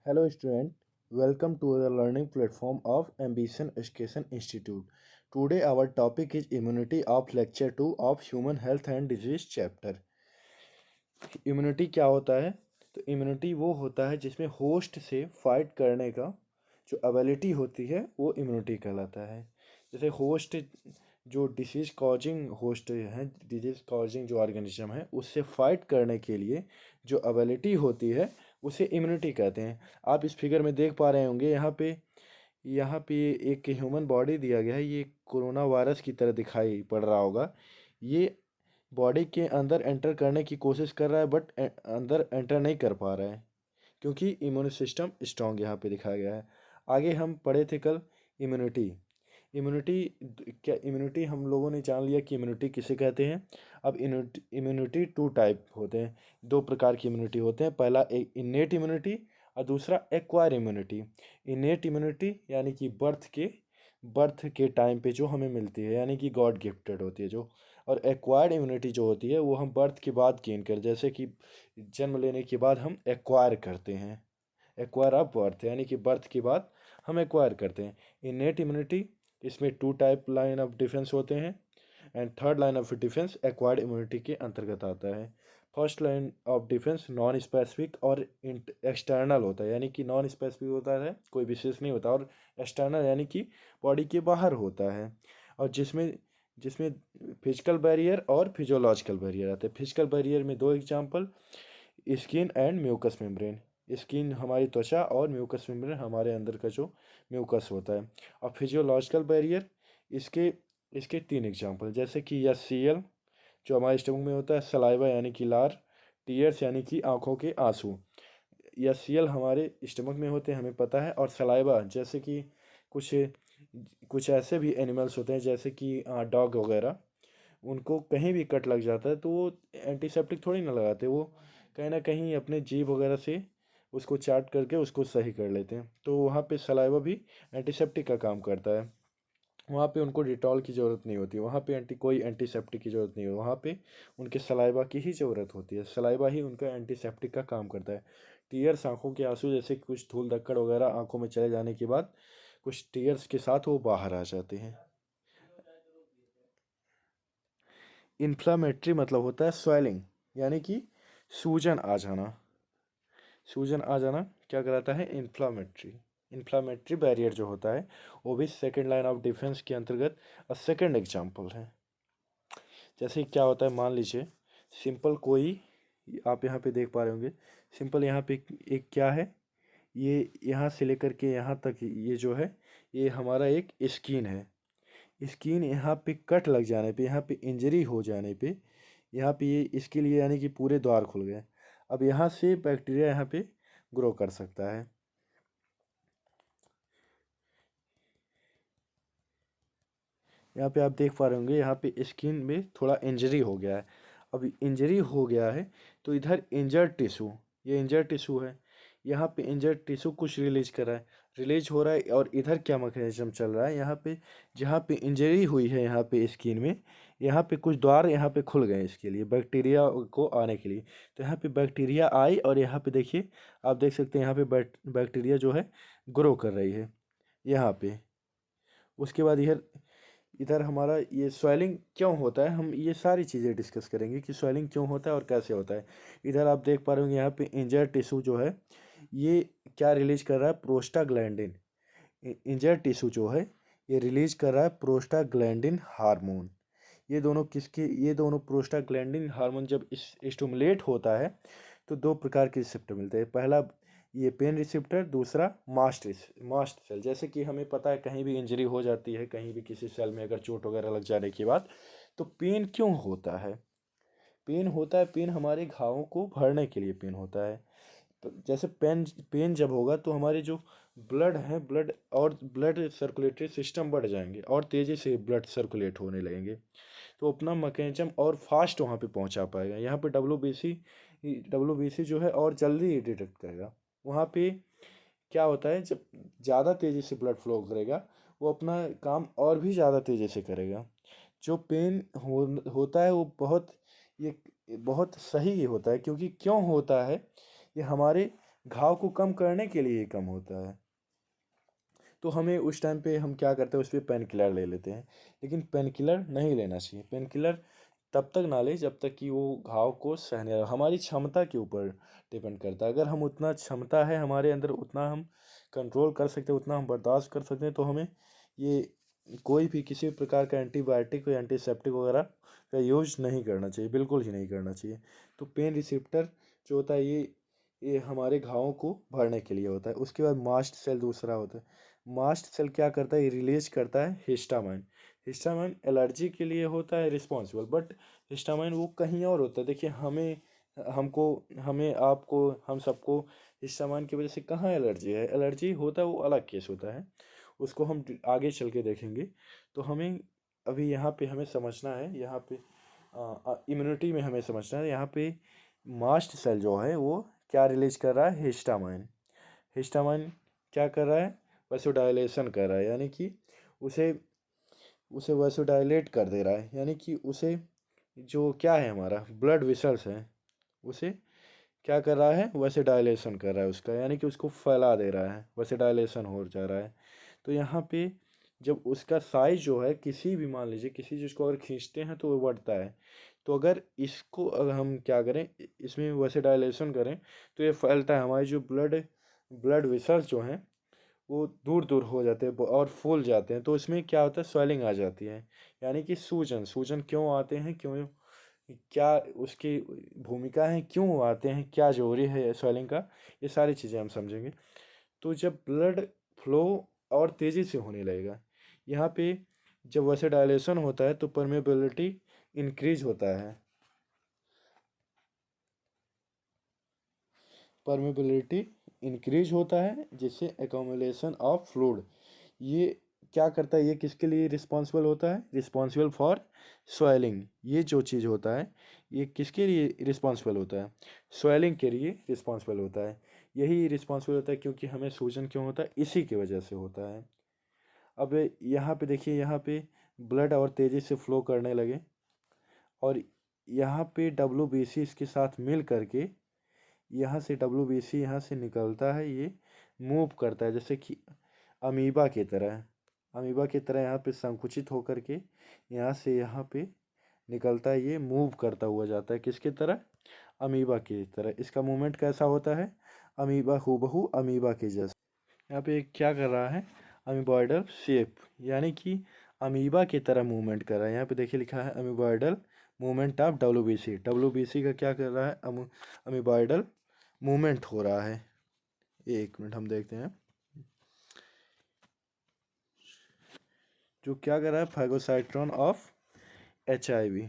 Hello student, welcome to the learning platform of Ambition Education Institute. Today our topic is immunity of lecture 2 of human health and disease chapter. Immunity क्या होता है? तो immunity वो होता है जिसमें host से फाइट करने का जो एबिलिटी होती है वो इम्यूनिटी कहलाता है। जैसे होस्ट जो डिसीज़ कॉजिंग होस्ट है, डिजीज़ कॉजिंग जो ऑर्गेनिज्म है उससे फाइट करने के लिए जो एबिलिटी होती है उसे इम्यूनिटी कहते हैं। आप इस फिगर में देख पा रहे होंगे, यहाँ पे एक ह्यूमन बॉडी दिया गया है। ये कोरोना वायरस की तरह दिखाई पड़ रहा होगा। ये बॉडी के अंदर एंटर करने की कोशिश कर रहा है बट अंदर एंटर नहीं कर पा रहा है क्योंकि इम्यून सिस्टम स्ट्रॉन्ग यहाँ पे दिखाया गया है। आगे हम पढ़े थे कल इम्यूनिटी। इम्यूनिटी इम्यूनिटी हम लोगों ने जान लिया कि इम्यूनिटी किसे कहते हैं। अब इम्यूनिटी टू टाइप होते हैं, दो प्रकार की इम्यूनिटी होते हैं। पहला एक इनेट इम्यूनिटी और दूसरा एक्वायर इम्यूनिटी। इनेट इम्यूनिटी यानी कि बर्थ के टाइम पे जो हमें मिलती है, यानी कि गॉड गिफ्टेड होती है जो। और एक्वायर्ड इम्यूनिटी जो होती है वो हम बर्थ के बाद गेन कर, जैसे कि जन्म लेने के बाद हम एक्वायर करते हैं। एक्वायर ऑफ बर्थ यानी कि बर्थ के बाद हम एक्वायर करते हैं। इनेट इम्यूनिटी, इसमें two type line of defence होते हैं and third line of defence acquired immunity के अंतर्गत आता है। First line of defence non specific और एक्सटर्नल होता है, यानी कि नॉन स्पेसिफिक होता है, कोई विशेष नहीं होता, और एक्सटर्नल यानी कि बॉडी के बाहर होता है। और जिसमें जिसमें फिजिकल बैरियर और फिजियोलॉजिकल बैरियर आते हैं। फिजिकल बैरियर में दो example, skin and mucous membrane. Skin हमारी त्वचा और म्यूकस मेम्ब्रेन हमारे अंदर का जो म्यूकस होता है। और फिजियोलॉजिकल बैरियर, इसके इसके तीन एग्जांपल, जैसे कि एचसीएल जो हमारे स्टमक में होता है, सलाइवा यानी कि लार, टीयर्स यानी कि आंखों के आंसू। एचसीएल हमारे स्टमक में होते हैं, हमें पता है। और सलाइवा जैसे कि कुछ कुछ ऐसे भी एनिमल्स होते हैं जैसे कि डॉग वगैरह, उनको कहीं भी कट लग जाता है तो वो एंटीसेप्टिक थोड़ी ना लगाते, वो कहीं ना कहीं अपने जीभ वगैरह से उसको चाट करके उसको सही कर लेते हैं। तो वहाँ पे सलाइवा भी एंटीसेप्टिक का काम करता है। वहाँ पे उनको डिटॉल की ज़रूरत नहीं होती, वहाँ पे कोई एंटीसेप्टिक की ज़रूरत नहीं होती, वहाँ पे उनके सलाइवा की ही ज़रूरत होती है। सलाइवा ही उनका एंटीसेप्टिक का काम करता है। टीयर्स आंखों के आंसू, जैसे कुछ धूल धक्कड़ वगैरह आंखों में चले जाने के बाद कुछ टीयर्स के साथ वो बाहर आ जाते हैं। इन्फ्लामेटरी मतलब होता है स्वेलिंग, यानी कि सूजन आ जाना। सूजन आ जाना क्या कहलाता है? इन्फ्लामेटरी। इन्फ्लामेटरी बैरियर जो होता है वो भी सेकेंड लाइन ऑफ डिफेंस के अंतर्गत सेकेंड एग्जाम्पल है। जैसे क्या होता है, मान लीजिए सिंपल कोई, आप यहाँ पे देख पा रहे होंगे, सिंपल यहाँ पे एक क्या है, ये यहाँ से लेकर के यहाँ तक ये जो है ये हमारा एक स्किन है। स्किन यहाँ पे कट लग जाने पे, यहाँ पे इंजरी हो जाने पे, यहाँ पे ये इसके लिए यानी कि पूरे द्वार खुल गए। अब यहाँ से बैक्टीरिया यहाँ पे ग्रो कर सकता है। यहाँ पे आप देख पा रहे होंगे, यहाँ पे स्किन में थोड़ा इंजरी हो गया है। अब इंजरी हो गया है तो इधर इंजर्ड टिश्यू, ये इंजर्ड टिश्यू है, यहाँ पे इंजर्ड टिश्यू कुछ रिलीज कर रहा है, रिलीज हो रहा है। और इधर क्या मैकेनिज्म चल रहा है, यहाँ पे जहाँ पे इंजरी हुई है यहाँ पे स्किन में, यहाँ पे कुछ द्वार यहाँ पे खुल गए इसके लिए, बैक्टीरिया को आने के लिए। तो यहाँ पे बैक्टीरिया आई और यहाँ पे देखिए, आप देख सकते हैं यहाँ पे बैक्टीरिया जो है ग्रो कर रही है यहाँ पे। उसके बाद इधर इधर हमारा ये स्वेलिंग क्यों होता है, हम ये सारी चीज़ें डिस्कस करेंगे कि स्वेलिंग क्यों होता है और कैसे होता है। इधर आप देख पा रहे होंगे यहाँ पे इंजर्ड टिश्यू जो है ये क्या रिलीज कर रहा है, प्रोस्टाग्लैंडिन। इंजर्ड टिश्यू जो है ये रिलीज कर रहा है प्रोस्टाग्लैंडिन हार्मोन। ये दोनों प्रोस्टाग्लैंडिन हार्मोन जब स्टिमुलेट होता है तो दो प्रकार के रिसेप्टर मिलते हैं। पहला ये पेन रिसेप्टर, दूसरा मास्ट सेल। जैसे कि हमें पता है कहीं भी इंजरी हो जाती है, कहीं भी किसी सेल में अगर चोट वगैरह लग जाने के बाद, तो पेन क्यों होता है? पेन होता है, पेन हमारे घावों को भरने के लिए पेन होता है। तो जैसे पेन पेन जब होगा तो हमारे जो ब्लड है, ब्लड सर्कुलेटरी सिस्टम बढ़ जाएंगे और तेज़ी से ब्लड सर्कुलेट होने लगेंगे, तो अपना मैकेनिज्म और फास्ट वहाँ पे पहुँचा पाएगा। यहाँ पे डब्ल्यू बी सी जो है और जल्दी डिटेक्ट करेगा। वहाँ पे क्या होता है, जब ज़्यादा तेज़ी से ब्लड फ्लो करेगा वो अपना काम और भी ज़्यादा तेज़ी से करेगा। जो पेन होता है वो ये बहुत सही होता है, क्योंकि क्यों होता है, ये हमारे घाव को कम करने के लिए ही कम होता है। तो हमें उस टाइम पे हम क्या करते हैं, उस पर पेन किलर ले लेते हैं। लेकिन पेन किलर नहीं लेना चाहिए। पेन किलर तब तक ना ले जब तक कि वो घाव को सहने, हमारी क्षमता के ऊपर डिपेंड करता है। अगर हम उतना क्षमता है हमारे अंदर, उतना हम कंट्रोल कर सकते हैं, उतना हम बर्दाश्त कर सकते हैं, तो हमें ये कोई भी किसी भी प्रकार का एंटीबायोटिक या एंटीसेप्टिक वगैरह का यूज नहीं करना चाहिए, बिल्कुल ही नहीं करना चाहिए। तो पेन रिसेप्टर जो होता है ये हमारे घावों को भरने के लिए होता है। उसके बाद मास्ट सेल दूसरा होता है। मास्ट सेल क्या करता है, ये रिलीज करता है हिस्टामाइन। हिस्टामाइन एलर्जी के लिए होता है रिस्पॉन्सिबल, बट हिस्टामाइन वो कहीं और होता है। देखिए हमें हमको हमें आपको हम सबको हिस्टामाइन की वजह से कहाँ एलर्जी है, एलर्जी होता है वो अलग केस होता है, उसको हम आगे चल के देखेंगे। तो हमें अभी यहाँ पे हमें समझना है, यहाँ पे इम्यूनिटी में हमें समझना है। यहाँ पे मास्ट सेल जो है वो क्या रिलीज कर रहा है, हिस्टामाइन। हिस्टामाइन क्या कर रहा है, वैसोडाइलेशन कर रहा है, यानी कि उसे उसे वैसोडाइलेट कर दे रहा है, यानी कि उसे जो क्या है हमारा ब्लड वेसल्स है, उसे क्या कर रहा है, वैसोडाइलेशन कर रहा है उसका, यानी कि उसको फैला दे रहा है, वैसोडाइलेशन हो जा रहा है। तो यहाँ पे जब उसका साइज जो है, किसी भी मान लीजिए किसी चीज़ को अगर खींचते हैं तो वो बढ़ता है। तो अगर इसको अगर हम क्या करें, इसमें वैसोडाइलेशन करें, तो ये फैलता है। हमारी जो ब्लड ब्लड वेसल्स जो हैं वो दूर दूर हो जाते हैं और फूल जाते हैं। तो इसमें क्या होता है, स्वेलिंग आ जाती है, यानी कि सूजन। सूजन क्यों आते हैं, क्यों, क्या उसकी भूमिका है, क्यों आते हैं, क्या जरूरी है स्वेलिंग का, ये सारी चीज़ें हम समझेंगे। तो जब ब्लड फ्लो और तेज़ी से होने लगेगा, यहाँ पे जब वैसे डायलेशन होता है तो परमेबिलिटी इंक्रीज होता है। परमेबिलिटी इंक्रीज होता है जिससे एकोमुलेशन ऑफ फ्लूइड, ये क्या करता है, ये किसके लिए रिस्पॉन्सिबल होता है, रिस्पॉन्सिबल फॉर स्वेलिंग। ये जो चीज़ होता है ये किसके लिए रिस्पॉन्सिबल होता है, स्वेलिंग के लिए रिस्पॉन्सिबल होता है। यही रिस्पॉन्सिबल होता है, क्योंकि हमें सूजन क्यों होता है, इसी की वजह से होता है। अब यहाँ पे देखिए, यहाँ पे ब्लड और तेज़ी से फ्लो करने लगे, और यहाँ पे WBC इसके साथ मिल करके, यहाँ से WBC यहाँ से निकलता है, ये मूव करता है जैसे कि अमीबा की तरह। अमीबा की तरह यहाँ पे संकुचित होकर के यहाँ से यहाँ पे निकलता है, ये मूव करता हुआ जाता है किसकी तरह, अमीबा की तरह। इसका मूवमेंट कैसा होता है, अमीबा, हूबहू अमीबा के जैसा। यहाँ पे क्या कर रहा है, अमीबॉयडल शेप, यानी कि अमीबा की तरह मूवमेंट कर रहा है। यहाँ पे देखिए लिखा है अमीबॉयडल मूवमेंट ऑफ WBC। WBC का क्या कर रहा है, अमीबॉयडल मूवमेंट हो रहा है। एक मिनट हम देखते हैं, जो क्या कर रहा है, phagocytosis of HIV,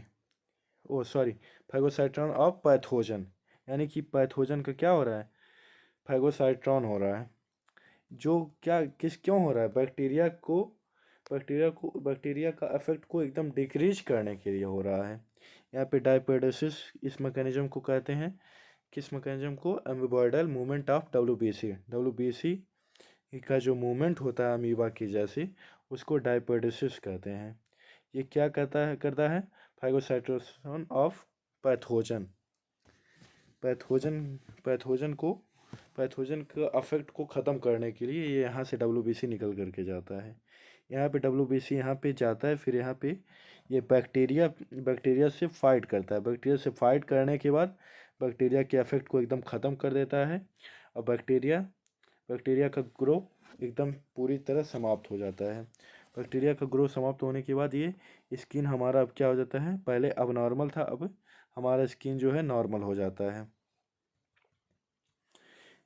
oh sorry, phagocytosis of pathogen, यानी कि पैथोजन का क्या हो रहा है, फाइगोसाइट्रॉन हो रहा है। जो क्या किस क्यों हो रहा है, बैक्टीरिया का इफेक्ट को एकदम डिक्रीज करने के लिए हो रहा है। यहाँ पे डायपेडोसिस इस मैकेनिज्म को कहते हैं, किस मैकेनिज्म को, अमीबॉयडल मूवमेंट ऑफ WBC का जो मूवमेंट होता है अमीबा की जैसे, उसको डायपेडोसिस कहते हैं। ये क्या करता है फाइगोसाइटोसन ऑफ पैथोजन, पैथोजन पैथोजन को पैथोजन का अफेक्ट को ख़त्म करने के लिए ये यहाँ से WBC निकल करके जाता है। यहाँ पे WBC यहाँ पे जाता है, फिर यहाँ पे ये बैक्टीरिया से फाइट करता है। बैक्टीरिया से फाइट करने के बाद बैक्टीरिया के अफेक्ट को एकदम ख़त्म कर देता है, और बैक्टीरिया का ग्रो एकदम पूरी तरह समाप्त हो जाता है। बैक्टीरिया का ग्रो समाप्त होने के बाद ये स्किन हमारा अब क्या हो जाता है, पहले अब नॉर्मल था, अब हमारा स्किन जो है नॉर्मल हो जाता है।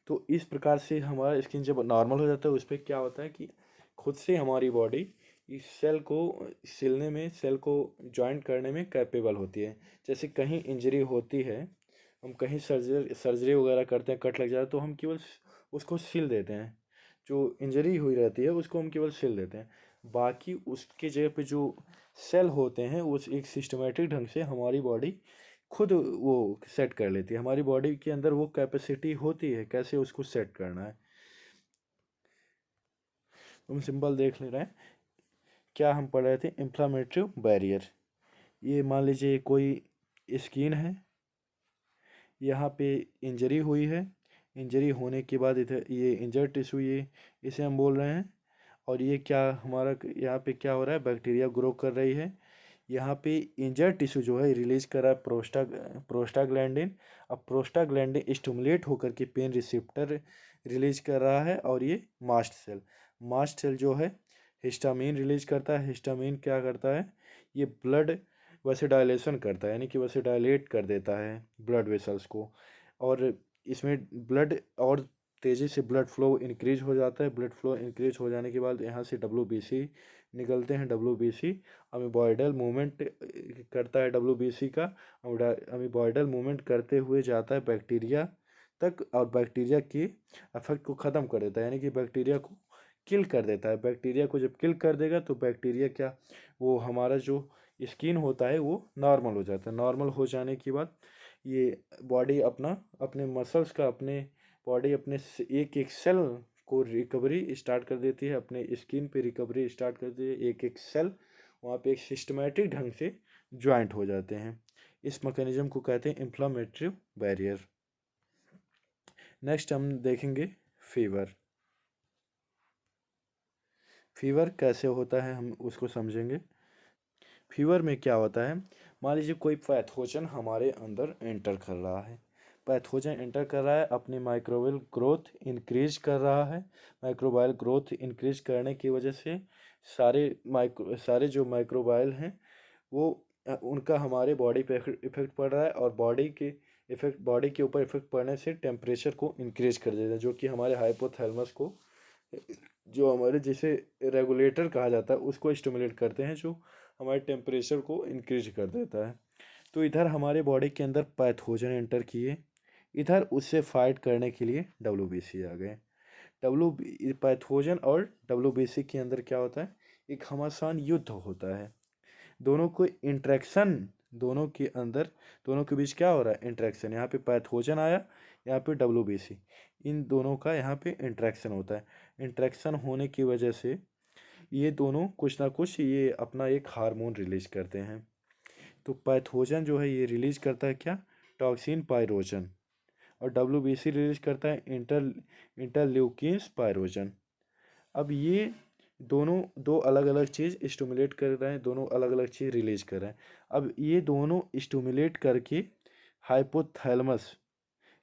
तो इस प्रकार से हमारा स्किन जब नॉर्मल हो जाता है, उस पर क्या होता है कि खुद से हमारी बॉडी इस सेल को सिलने में, सेल को जॉइंट करने में कैपेबल होती है। जैसे कहीं इंजरी होती है, हम कहीं सर्जरी वगैरह करते हैं, कट लग जाए तो हम केवल उसको सिल देते हैं। जो इंजरी हुई रहती है उसको हम केवल सिल देते हैं, बाकी उसके जगह पे जो सेल होते हैं उस एक सिस्टमेटिक ढंग से हमारी बॉडी खुद वो सेट कर लेती है। हमारी बॉडी के अंदर वो कैपेसिटी होती है कैसे उसको सेट करना है। हम सिंपल देख ले रहे हैं, क्या हम पढ़ रहे थे, इंफ्लामेटरी बैरियर। ये मान लीजिए कोई स्किन है, यहाँ पे इंजरी हुई है, इंजरी होने के बाद इधर ये इंजर्ड टिश्यू, ये इसे हम बोल रहे हैं। और ये क्या हमारा यहाँ पे क्या हो रहा है, बैक्टीरिया ग्रो कर रही है। यहाँ पे इंजर्ड टिश्यू जो है रिलीज कर रहा है प्रोस्टाग्लैंडिन। अब प्रोस्टाग्लैंडिन स्टिमुलेट होकर के पेन रिसेप्टर रिलीज कर रहा है। और ये मास्ट सेल जो है हिस्टामिन रिलीज करता है। हिस्टामिन क्या करता है, ये ब्लड वैसे करता है, यानी कि वैसे डायलेट कर देता है ब्लड वेसल्स को। और इसमें ब्लड और तेज़ी से ब्लड फ्लो इंक्रीज हो जाता है। ब्लड फ्लो इंक्रीज हो जाने के बाद यहाँ से WBC निकलते हैं। WBC अमीबॉयडल मूवमेंट करता है। WBC का अमीबॉयडल मूवमेंट करते हुए जाता है बैक्टीरिया तक, और बैक्टीरिया की अफेक्ट को ख़त्म कर देता है, यानी कि बैक्टीरिया को किल कर देता है। बैक्टीरिया को जब किल कर देगा तो बैक्टीरिया क्या, वो हमारा जो स्किन होता है वो नॉर्मल हो जाता है। नॉर्मल हो जाने के बाद ये बॉडी अपने मसल्स का अपने बॉडी अपने एक एक सेल को रिकवरी स्टार्ट कर देती है। अपने स्किन पे रिकवरी स्टार्ट कर देती है। एक एक सेल वहाँ पे एक सिस्टमेटिक ढंग से ज्वाइंट हो जाते हैं। इस मैकेनिज्म को कहते हैं इन्फ्लामेटरी बैरियर। नेक्स्ट हम देखेंगे फीवर। फीवर कैसे होता है हम उसको समझेंगे। फीवर में क्या होता है, मान लीजिए कोई पैथोजन हमारे अंदर एंटर कर रहा है। पैथोजन एंटर कर रहा है, अपनी माइक्रोबियल ग्रोथ इंक्रीज कर रहा है। माइक्रोबायल ग्रोथ इंक्रीज करने की वजह से सारे जो माइक्रोबायल हैं वो उनका हमारे बॉडी पे इफेक्ट पड़ रहा है। और बॉडी के ऊपर इफेक्ट पड़ने से टेम्परेचर को इंक्रीज कर देता है, जो कि हमारे हाइपोथैलेमस को, जो हमारे जिसे रेगुलेटर कहा जाता है, उसको स्टिमुलेट करते हैं, जो हमारे टेम्परेचर को इंक्रीज कर देता है। तो इधर हमारे बॉडी के अंदर पैथोजन एंटर किए, इधर उससे फाइट करने के लिए WBC आ गए। डब्ल्यू पैथोजन और WBC के अंदर क्या होता है, एक घमासान युद्ध होता है। दोनों को इंट्रैक्शन, दोनों के अंदर, दोनों के बीच क्या हो रहा है, इंट्रैक्शन। यहाँ पे पैथोजन आया, यहाँ पे WBC, इन दोनों का यहाँ पे इंट्रैक्शन होता है। इंट्रैक्शन होने की वजह से ये दोनों कुछ ना कुछ ये अपना एक हार्मोन रिलीज करते हैं। तो पैथोजन जो है ये रिलीज करता है क्या, टॉक्सिन पायरोजन। और WBC रिलीज करता है इंटरल्यूकिन्स पायरोजन। अब ये दोनों दो अलग अलग चीज़ स्टिमुलेट कर रहे हैं, दोनों अलग अलग चीज़ रिलीज कर रहे हैं। अब ये दोनों स्टिमुलेट करके हाइपोथैलेमस,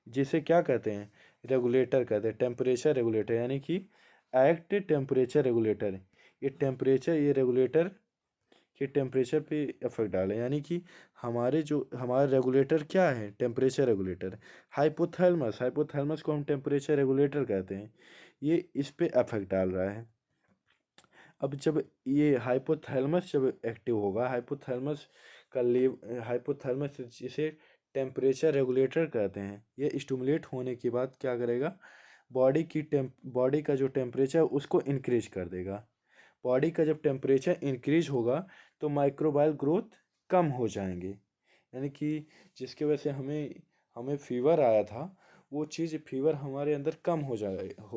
जिसे क्या कहते हैं, रेगुलेटर कहते हैं, टेम्परेचर रेगुलेटर, यानी कि एक्ट टेम्परेचर रेगुलेटर। ये रेगुलेटर के टेम्परेचर पे इफेक्ट डाले, यानी कि हमारा रेगुलेटर क्या है, टेम्परेचर रेगुलेटर। हाइपोथैलेमस को हम टेम्परेचर रेगुलेटर कहते हैं। ये इस पे इफेक्ट डाल रहा है। अब जब ये हाइपोथैलेमस जब एक्टिव होगा, हाइपोथैलेमस जिसे टेम्परेचर रेगुलेटर कहते हैं, ये स्टिमुलेट होने के बाद क्या करेगा, बॉडी का जो टेम्परेचर उसको इंक्रीज कर देगा। बॉडी का जब टेम्परेचर इंक्रीज होगा तो माइक्रोबायल ग्रोथ कम हो जाएंगे, यानी कि जिसकी वजह से हमें हमें फीवर आया था, वो चीज़ फीवर हमारे अंदर कम हो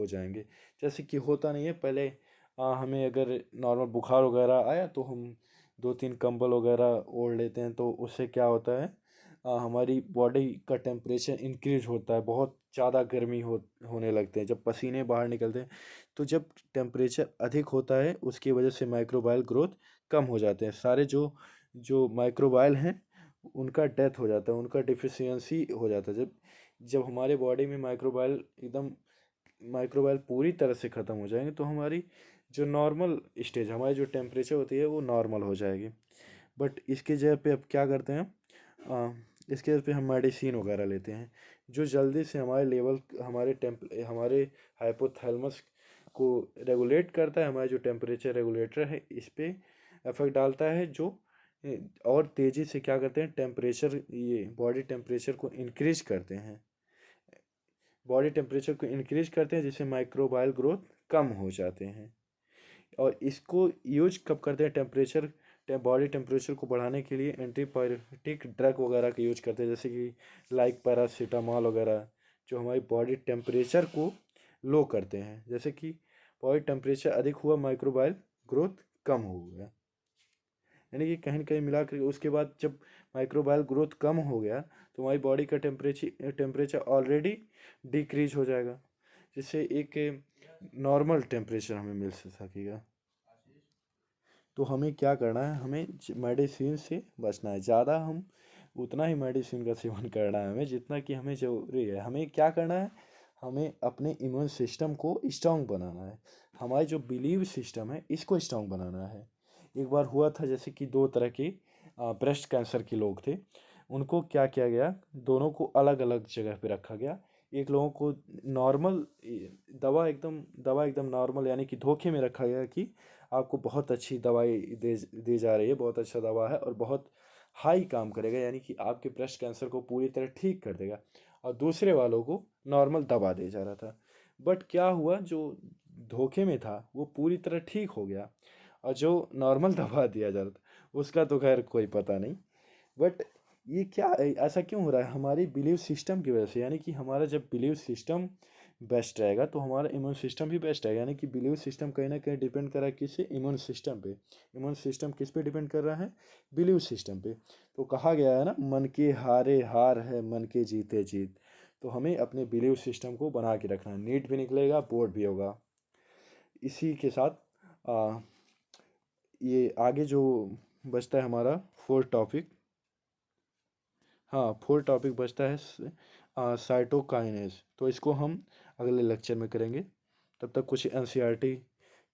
जाएंगे। जैसे कि होता नहीं है पहले, हमें अगर नॉर्मल बुखार वगैरह आया तो हम 2-3 कंबल वगैरह ओढ़ लेते हैं, तो उससे क्या होता है, हमारी बॉडी का टेम्परेचर इंक्रीज होता है, बहुत ज़्यादा गर्मी होने लगते हैं जब पसीने बाहर निकलते हैं। तो जब टेम्परेचर अधिक होता है उसकी वजह से माइक्रोबायल ग्रोथ कम हो जाते हैं। सारे जो जो माइक्रोबायल हैं उनका डेथ हो जाता है, उनका डिफिशियंसी हो जाता है। जब जब हमारे बॉडी में माइक्रोबायल पूरी तरह से ख़त्म हो जाएंगे तो हमारी जो नॉर्मल स्टेज, हमारी जो टेम्परेचर होती है वो नॉर्मल हो जाएगी। बट इसके जगह पे अब क्या करते हैं, इसके जगह पे हम मेडिसिन वगैरह लेते हैं, जो जल्दी से हमारे हाइपोथैलेमस को रेगुलेट करता है। हमारा जो टेम्परेचर रेगुलेटर है इस पे इफेक्ट डालता है, जो और तेज़ी से क्या करते हैं, ये बॉडी टेम्परेचर को इंक्रीज करते हैं। जिससे माइक्रोबायल ग्रोथ कम हो जाते हैं। और इसको यूज कब करते हैं, बॉडी टेम्परेचर को बढ़ाने के लिए एंटीबायोटिक ड्रग वगैरह का यूज करते हैं, जैसे कि लाइक पैरासीटामॉल वगैरह, जो हमारी बॉडी टेम्परेचर को लो करते हैं। जैसे कि बॉडी टेम्परेचर अधिक हुआ, माइक्रोबायल ग्रोथ कम हो गया, यानी कि कहीं न कहीं मिला कर उसके बाद जब माइक्रोबायल ग्रोथ कम हो गया तो हमारी बॉडी का टेम्परेचर ऑलरेडी डिक्रीज हो जाएगा, जिससे एक नॉर्मल टेम्परेचर हमें मिल सकेगा। तो हमें क्या करना है, हमें मेडिसिन से बचना है। ज़्यादा हम उतना ही मेडिसिन का सेवन करना है हमें जितना कि हमें ज़रूरी है। हमें क्या करना है, हमें अपने इम्यून सिस्टम को स्ट्रॉन्ग बनाना है। हमारी जो बिलीव सिस्टम है इसको स्ट्रॉन्ग बनाना है। एक बार हुआ था जैसे कि दो तरह के ब्रेस्ट कैंसर के लोग थे। उनको क्या किया गया, दोनों को अलग अलग जगह पे रखा गया। एक लोगों को नॉर्मल दवा एकदम नॉर्मल यानी कि धोखे में रखा गया कि आपको बहुत अच्छी दवाई दी जा रही है, बहुत अच्छा दवा है और बहुत हाई काम करेगा, यानी कि आपके ब्रेस्ट कैंसर को पूरी तरह ठीक कर देगा। और दूसरे वालों को नॉर्मल दवा दिया जा रहा था। बट क्या हुआ, जो धोखे में था वो पूरी तरह ठीक हो गया, और जो नॉर्मल दवा दिया जा रहा था उसका तो खैर कोई पता नहीं। बट ये क्या ऐसा क्यों हो रहा है, हमारी बिलीव सिस्टम की वजह से। यानी कि हमारा जब बिलीव सिस्टम बेस्ट रहेगा तो हमारा इम्यून सिस्टम भी बेस्ट रहेगा। यानी कि बिलीव सिस्टम कहीं ना कहीं डिपेंड कर रहा है किससे, इम्यून सिस्टम पे। इम्यून सिस्टम किस पे डिपेंड कर रहा है, बिलीव सिस्टम पे। तो कहा गया है ना, मन के हारे हार है, मन के जीते जीत। तो हमें अपने बिलीव सिस्टम को बना के रखना है। नीट भी निकलेगा, बोर्ड भी होगा। इसी के साथ आ, ये आगे जो बचता है हमारा फोर्थ टॉपिक, हाँ फोर्थ टॉपिक बचता है साइटोकाइनेज। तो इसको हम अगले लेक्चर में करेंगे। तब तक कुछ एनसीईआरटी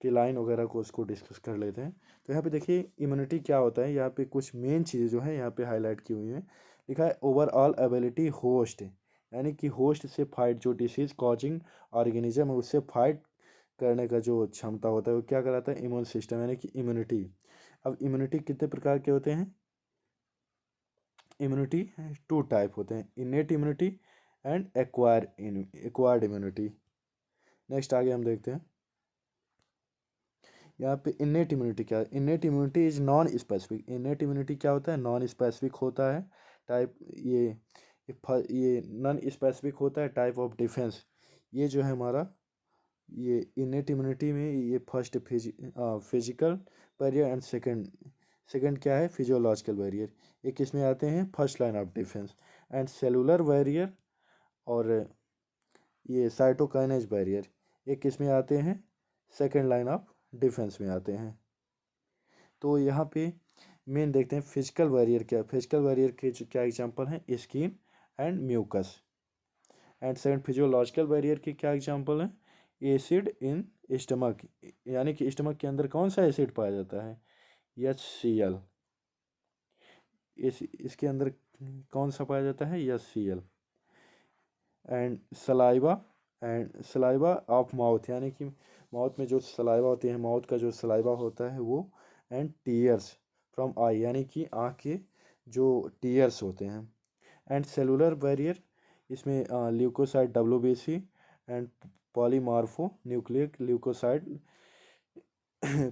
की लाइन वगैरह को उसको डिस्कस कर लेते हैं। तो यहाँ पे देखिए इम्यूनिटी क्या होता है, यहाँ पे कुछ मेन चीज़ें जो हैं यहाँ पे हाईलाइट की हुई हैं। लिखा है ओवरऑल एबिलिटी होस्ट, यानी कि होस्ट से फाइट, जो डिसीज कॉजिंग ऑर्गेनिज्म है उससे फाइट करने का जो क्षमता होता है वो क्या कराता है, इम्यून सिस्टम, यानी कि इम्यूनिटी। अब इम्यूनिटी कितने प्रकार के होते हैं, इम्यूनिटी टू टाइप होते हैं, innate immunity and acquired immunity. Next आगे हम देखते हैं। यहाँ पे इनेट इम्यूनिटी क्या है, innate immunity is non specific. Innate immunity क्या होता है, नॉन स्पेसिफिक होता है टाइप। ये नॉन स्पेसिफिक होता है टाइप ऑफ डिफेंस। ये जो है हमारा, ये इनेट इम्यूनिटी में ये first physical barrier and second क्या है, फिजियोलॉजिकल बैरियर। ये किस में आते हैं, first line of defence. And cellular barrier और ये साइटोकाइनेज बैरियर, ये किस में आते हैं, सेकंड लाइन ऑफ डिफेंस में आते हैं। तो यहाँ पे मेन देखते हैं फिजिकल बैरियर क्या है। फिजिकल बैरियर के क्या एग्जांपल हैं, skin and mucus. And second physiological barrier के क्या एग्जांपल हैं, एसिड इन स्टमक, यानी कि स्टमक के अंदर कौन सा एसिड पाया जाता है, HCl। इसके अंदर कौन सा पाया जाता है, HCl। And saliva of mouth, यानी कि माउथ में जो सलाइवा होती है, माउथ का जो सलाइवा होता है वो। एंड टीयर्स फ्रॉम आई, यानी कि आँख के जो टीयर्स होते हैं। एंड सेलुलर बैरियर, इसमें leucocyte WBC and polymorphonuclear leucocyte.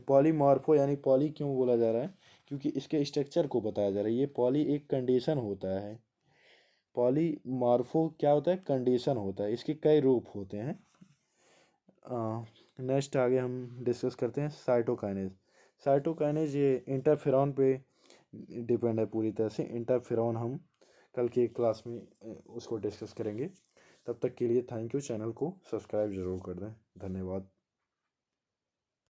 Polymorpho यानी पॉली क्यों बोला जा रहा है, क्योंकि इसके स्ट्रक्चर को बताया जा रहा है। ये पॉली एक कंडीशन होता है, पॉलीमार्फो क्या होता है, कंडीशन होता है। इसके कई रूप होते हैं। नेक्स्ट आगे हम डिस्कस करते हैं साइटोकाइनेज। साइटोकाइनेज ये इंटरफेरॉन पे डिपेंड है पूरी तरह से। इंटरफेरॉन हम कल की क्लास में उसको डिस्कस करेंगे। तब तक के लिए थैंक यू। चैनल को सब्सक्राइब ज़रूर कर दें। धन्यवाद।